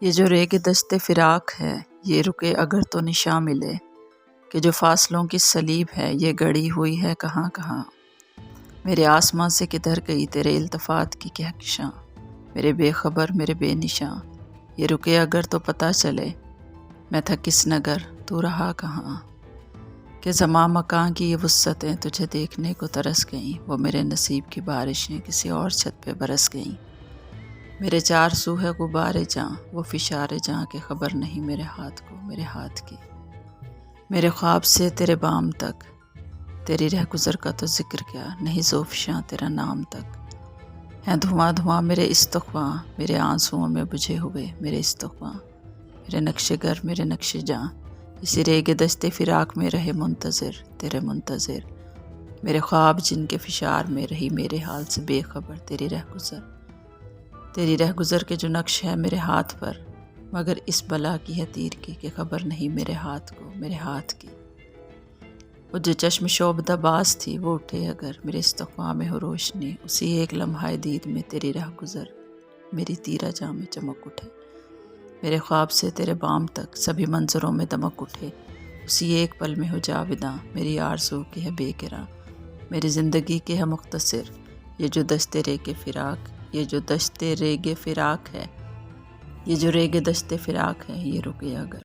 یہ جو ریگ دشت فراق ہے، یہ رکے اگر تو نشاں ملے، کہ جو فاصلوں کی صلیب ہے یہ گڑی ہوئی ہے کہاں کہاں۔ میرے آسماں سے کدھر گئی تیرے التفات کی کہکشاں، میرے بے خبر میرے بے نشاں، یہ رکے اگر تو پتہ چلے، میں تھا کس نگر تو رہا کہاں۔ کہ زمان مکان کی یہ وسعتیں تجھے دیکھنے کو ترس گئیں، وہ میرے نصیب کی بارشیں کسی اور چھت پہ برس گئیں۔ میرے چار سو ہے غبار جاں، وہ فشار جاں کہ خبر نہیں میرے ہاتھ کو میرے ہاتھ کی۔ میرے خواب سے تیرے بام تک تیری رہ گزر کا تو ذکر کیا، نہیں زوفشاں تیرا نام تک۔ ہیں دھواں دھواں میرے استخواں، میرے آنسوؤں میں بجھے ہوئے میرے استخواں، میرے نقش گر میرے نقش جاں، اسی ریگ دشت فراق میں رہے منتظر تیرے منتظر۔ میرے خواب جن کے فشار میں رہی میرے حال سے بے خبر تیری رہ گزر، تیری رہ گزر کے جو نقش ہے میرے ہاتھ پر، مگر اس بلا کی ہے تیر کی کہ خبر نہیں میرے ہاتھ کو میرے ہاتھ کی۔ وہ جو چشم شعبدہ باز تھی وہ اٹھے اگر، میرے استقبال میں ہو روشنی، اسی ایک لمحہ دید میں تیری رہ گزر میری تیرہ جاں میں چمک اٹھے۔ میرے خواب سے تیرے بام تک سبھی منظروں میں دمک اٹھے، اسی ایک پل میں ہو جاوداں میری آرزو کی ہے بے گراں، میری زندگی کی ہے مختصر یہ جو دشت ریگ فراق، یہ جو دشت ریگ فراق ہے، یہ جو ریگ دشت فراق ہے، یہ رکے اگر۔